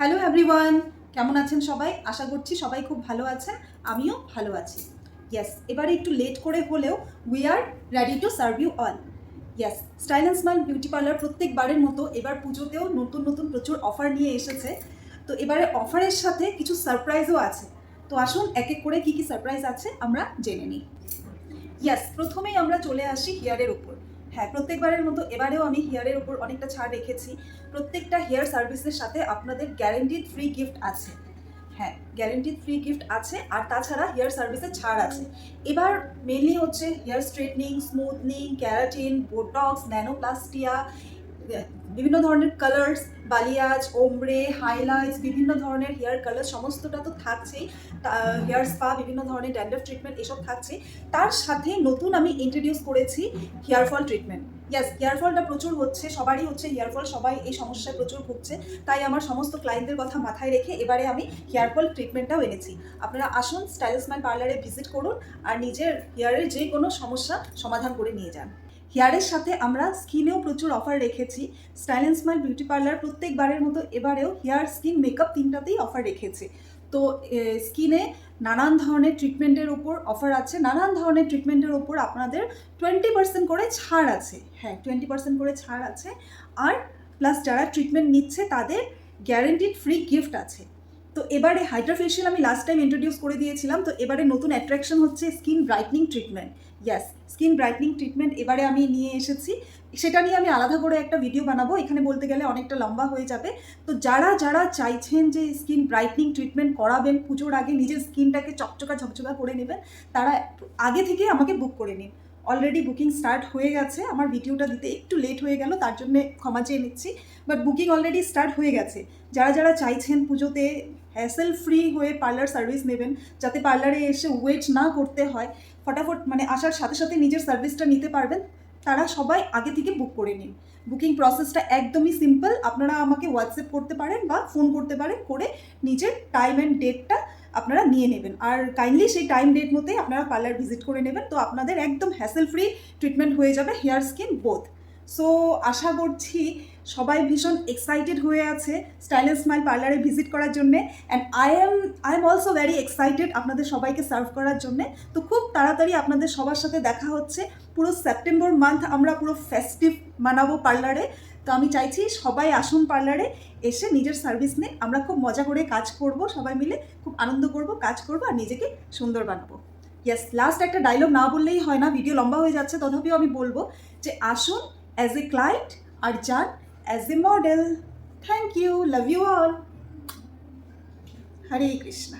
Hello everyone, কেমন আছেন সবাই? আশা করছি সবাই খুব ভালো আছেন, আমিও ভালো আছি। ইয়েস, এবারে একটু লেট করে হলেও we are ready to serve you all. Yes, style and smile beauty parlour প্রত্যেকবারের মতো এবার পুজোতেও নতুন নতুন প্রচুর অফার নিয়ে এসেছে। তো এবারে অফারের সাথে কিছু সারপ্রাইজও আছে। তো আসুন এক এক করে কী কী সারপ্রাইজ আছে আমরা জেনে নিই। ইয়েস, প্রথমেই আমরা চলে আসি হেয়ারের উপর। হ্যাঁ, প্রত্যেকবারের মতো এবারেও আমি হেয়ারের উপর অনেকটা ছাড় রেখেছি। প্রত্যেকটা হেয়ার সার্ভিসের সাথে আপনাদের গ্যারেন্টিড ফ্রি গিফট আছে। হ্যাঁ, গ্যারেন্টিড ফ্রি গিফট আছে, আর তাছাড়া হেয়ার সার্ভিসে ছাড় আছে। এবার মেনলি হচ্ছে hair straightening, smoothing, keratin, botox, nanoplastia, বিভিন্ন ধরনের কালার্স, বালিয়াজ, ওমব্রে, হাইলাইটস, বিভিন্ন ধরনের হেয়ার কালার সমস্তটা তো থাকছেই। হেয়ার স্পা, বিভিন্ন ধরনের ড্যান্ড্রফ ট্রিটমেন্ট এসব থাকছে। তার সাথে নতুন আমি ইন্ট্রোডিউস করেছি হেয়ার ফল ট্রিটমেন্ট। ইয়াস, হেয়ার ফলটা প্রচুর হচ্ছে, সবারই হচ্ছে হেয়ার ফল, সবাই এই সমস্যায় প্রচুর ভুগছে। তাই আমার সমস্ত ক্লায়েন্টদের কথা মাথায় রেখে এবারে আমি হেয়ার ফল ট্রিটমেন্টটাও এনেছি। আপনারা আসুন, স্টাইল স্মাইল পার্লারে ভিজিট করুন আর নিজের হেয়ারের যে কোনো সমস্যা সমাধান করে নিয়ে যান। হেয়ারের সাথে আমরা স্কিনেও প্রচুর অফার রেখেছি। Style and smile beauty parlour প্রত্যেকবারের মতো এবারেও হেয়ার, স্কিন, মেকআপ তিনটাতেই অফার রেখেছে। তো স্কিনে নানান ধরনের ট্রিটমেন্টের ওপর অফার আছে, নানান ধরনের ট্রিটমেন্টের ওপর আপনাদের 20% করে ছাড় আছে। হ্যাঁ, 20% করে ছাড় আছে। আর প্লাস যারা ট্রিটমেন্ট নিচ্ছে তাদের গ্যারেন্টিড ফ্রি গিফট আছে। তো এবারে হাইড্রা ফেশিয়াল আমি লাস্ট টাইম ইন্ট্রোডিউস করে দিয়েছিলাম, তো এবারে নতুন অ্যাট্রাকশন হচ্ছে স্কিন ব্রাইটনিং ট্রিটমেন্ট। ইয়াস, স্কিন ব্রাইটনিং ট্রিটমেন্ট এবারে আমি নিয়ে এসেছি। সেটা নিয়ে আমি আলাদা করে একটা ভিডিও বানাবো, এখানে বলতে গেলে অনেকটা লম্বা হয়ে যাবে। তো যারা যারা চাইছেন যে স্কিন ব্রাইটনিং ট্রিটমেন্ট করাবেন, পুজোর আগে নিজের স্কিনটাকে চকচকা ঝকঝকা করে নেবেন, তারা আগে থেকে আমাকে বুক করে নিন। অলরেডি বুকিং স্টার্ট হয়ে গেছে। আমার ভিডিওটা দিতে একটু লেট হয়ে গেল, তার জন্য ক্ষমা চেয়ে নিচ্ছি, বাট বুকিং অলরেডি স্টার্ট হয়ে গেছে। যারা যারা চাইছেন পুজোতে হ্যাসেল ফ্রি হয়ে পার্লার সার্ভিস নেবেন, যাতে পার্লারে এসে ওয়েট না করতে হয়, ফটাফট মানে আসার সাথে সাথে নিজের সার্ভিসটা নিতে পারবেন, তারা সবাই আগে থেকে বুক করে নিন। বুকিং প্রসেসটা একদমই সিম্পল। আপনারা আমাকে হোয়াটসঅ্যাপ করতে পারেন বা ফোন করতে পারেন, করে নিজের টাইম অ্যান্ড ডেটটা আপনারা নিয়ে নেবেন। আর কাইন্ডলি সেই টাইম ডেট মতোই আপনারা পার্লার ভিজিট করে নেবেন। তো আপনাদের একদম হ্যাসেল ফ্রি ট্রিটমেন্ট হয়ে যাবে, হেয়ার, স্কিন বোথ। সো আশা করছি সবাই ভীষণ এক্সাইটেড হয়ে আছে স্টাইল অ্যান্ড স্মাইল পার্লারে ভিজিট করার জন্যে। And I am also very excited আপনাদের সবাইকে সার্ভ করার জন্যে। তো খুব তাড়াতাড়ি আপনাদের সবার সাথে দেখা হচ্ছে। পুরো সেপ্টেম্বর মান্থ আমরা পুরো ফেস্টিভ মানাবো পার্লারে। তো আমি চাইছি সবাই আসুন পার্লারে, এসে নিজের সার্ভিস নিয়ে আমরা খুব মজা করে কাজ করব, সবাই মিলে খুব আনন্দ করব, কাজ করব আর নিজেকে সুন্দর বানাবো। ইয়েস, লাস্ট একটা ডায়লগ না বললেই হয় না, ভিডিও লম্বা হয়ে যাচ্ছে, তথাপিও আমি বলবো যে আসুন অ্যাজ এ ক্লায়েন্ট আর যান as a model. Thank you, love you all. Hare Krishna.